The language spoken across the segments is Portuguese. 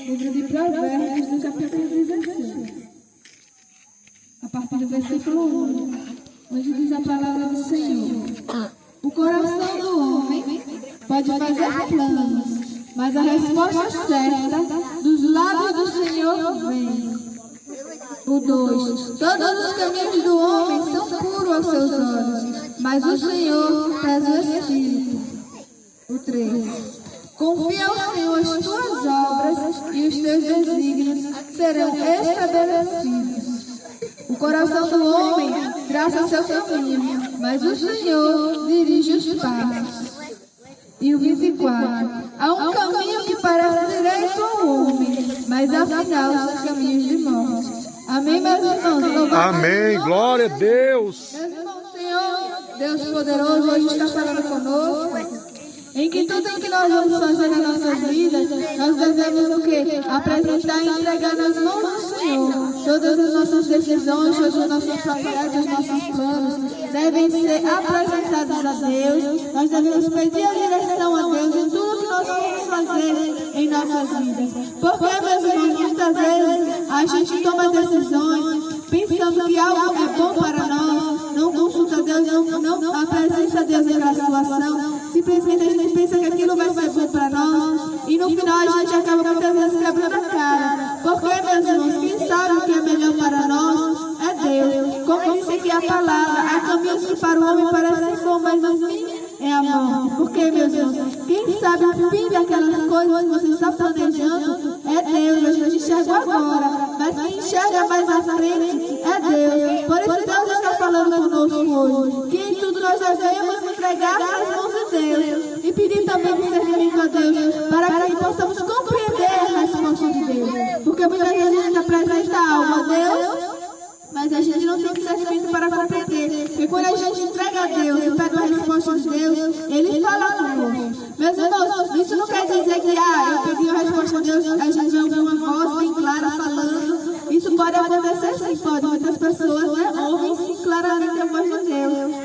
livro de Provérbios, do capítulo 16. A partir do versículo 1, onde diz a palavra do Senhor. O coração do homem pode fazer planos, mas a resposta certa dos lábios do Senhor vem. O 2. Todos os caminhos do homem são puros aos seus olhos, mas o Senhor pesa o espírito. O 3. Confia ao Senhor as tuas obras e os teus desígnios serão estabelecidos. O coração do homem traça seu caminho, mas o Senhor dirige os passos. E o 24. Há um caminho que parece direito ao homem, mas afinal são caminhos de morte. Amém, meus irmãos? Amém, glória a Deus. Meus irmãos, Senhor, Deus poderoso, hoje está falando conosco. Em que tudo o que nós vamos fazer nas nossas vidas, nós devemos o quê? Apresentar e entregar nas mãos do Senhor. Todas as nossas decisões, todos os nossos projetos, nossos planos, devem ser apresentados a Deus. Nós devemos pedir a direção a Deus em tudo que nós vamos fazer em nossas vidas. Porque, meus irmãos, muitas vezes a gente toma decisões pensando que algo é bom para nós, não consulta Deus, não apresenta a Deus aquela situação. Simplesmente a gente pensa que aquilo vai ser bom para nós e no final a gente acaba muitas vezes quebrando a cara. Porque, meus irmãos, quem sabe o que é melhor para nós é Deus. Como disse aqui a palavra, há caminhos que para o homem parecem bons, mas o fim é a morte. Porque, meus irmãos, quem sabe o fim daquelas coisas que você está planejando é Deus. A gente enxerga agora, mas quem enxerga mais à frente é Deus. Por isso Deus está falando conosco hoje, que em tudo nós devemos entregar nas mãos de Deus e pedir também discernimento a Deus, para que possamos compreender a resposta de Deus. Porque muitas vezes a gente apresenta algo a Deus, mas a gente não tem discernimento para compreender. Porque quando a gente entrega a Deus e pede a resposta de Deus, Ele fala conosco. Meus irmãos, isso não quer dizer que eu pedi a resposta de Deus, a gente vai ouvir uma voz bem clara falando. Isso pode acontecer sim, pode. Muitas pessoas ouvem sim claramente a voz de Deus.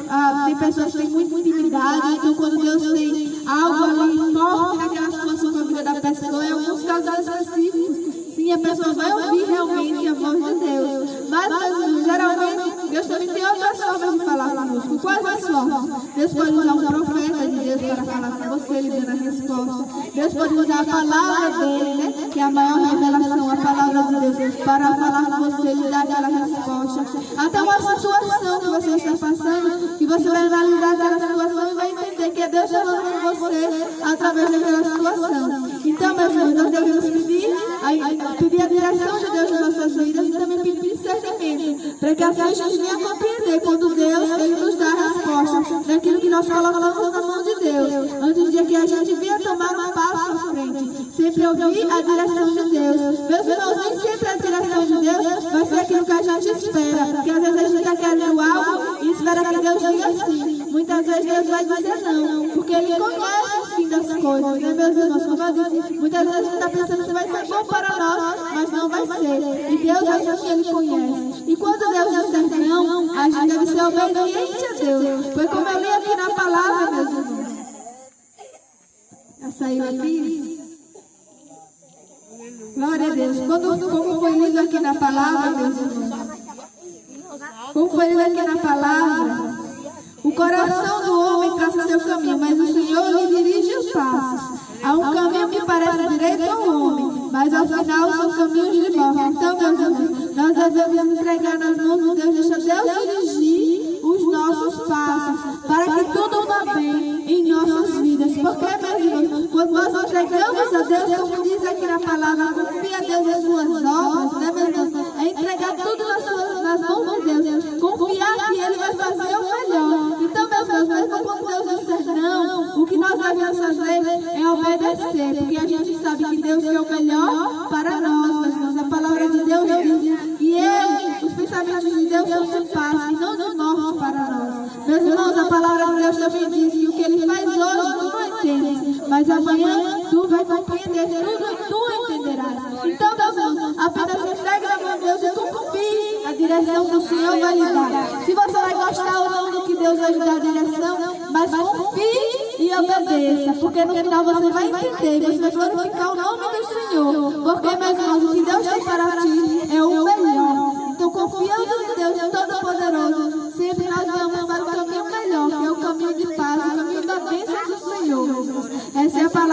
Tem pessoas que têm muita intimidade, então quando Deus tem algo ali forte naquela situação com a vida da pessoa, em alguns casos específicos, sim, a pessoa vai ouvir realmente a voz de Deus. Mas, geralmente, Deus também tem outras formas de falar conosco. Quais as formas? Deus pode usar um profeta de Deus para falar com você, lhe dando a resposta. Deus pode usar a palavra dele, né? Que é a maior revelação, a palavra de Deus, para falar com você, lhe dar aquela resposta. Até uma situação que você está passando, que você vai analisar aquela situação e vai entender que é Deus falando com você através daquela situação. Então, meus irmãos, nós devemos pedir a direção de Deus nas nossas vidas e também pedir discernimento, para que assim a gente venha compreender quando Deus Ele nos dá a resposta daquilo que nós colocamos na mão de Deus, antes de que a gente venha tomar um passo à frente. Sempre ouvir a direção de Deus. Meus irmãos, nem sempre a direção de Deus vai ser aquilo que a gente espera, porque às vezes a gente está querendo algo e espera que Deus diga sim. Muitas vezes Deus vai dizer não, porque Ele conhece o fim das coisas, né, meus irmãos? Como eu disse, muitas vezes a gente está pensando que vai ser bom para nós, mas não vai ser. E Deus é assim que Ele conhece. E quando Deus disser não, a gente deve ser obediente a Deus. Foi como eu li aqui na palavra, meus irmãos. Já saiu aqui? Glória a Deus. Como foi lido aqui na palavra, meus irmãos? Como foi lido aqui na palavra? O coração do homem traça seu caminho, mas o Senhor lhe dirige os passos. Há um caminho que parece direito ao homem, mas ao final são caminhos de morte. Então, meus irmãos, nós devemos entregar nas mãos de Deus, deixa Deus dirigir os nossos passos, para que tudo vá bem em nossas vidas. Porque, meus irmãos, quando nós entregamos a Deus, como diz aqui na palavra, confia a Deus em suas obras, né, meus irmãos? É entregar tudo nas mãos de Deus, confiar que Ele vai fazer o melhor. Então, meus irmãos, mesmo quando Deus disser não, o que nós devemos fazer é obedecer, porque a gente sabe que Deus quer o melhor para nós, meus irmãos. A palavra de Deus diz que Ele, os pensamentos de Deus são de paz e não de morte para nós. Meus irmãos, a palavra de Deus também diz que o que Ele faz hoje tu não entendes, mas amanhã tu vai compreender tudo e tu entenderás. Então, meus irmãos, apenas entregue na mão de Deus e confie a direção que o Senhor vai lhe dar. Se você vai gostar ou não do que Deus vai lhe dar a direção, mas confie e obedeça, porque no final você vai entender, você vai glorificar o nome do Senhor. Porque, meus irmãos, o que Deus tem para ti é o melhor. Então, confiando em Deus Todo-Poderoso, sempre nós vamos para o caminho melhor, que é o caminho de paz, o caminho da bênção do Senhor. Essa é a palavra.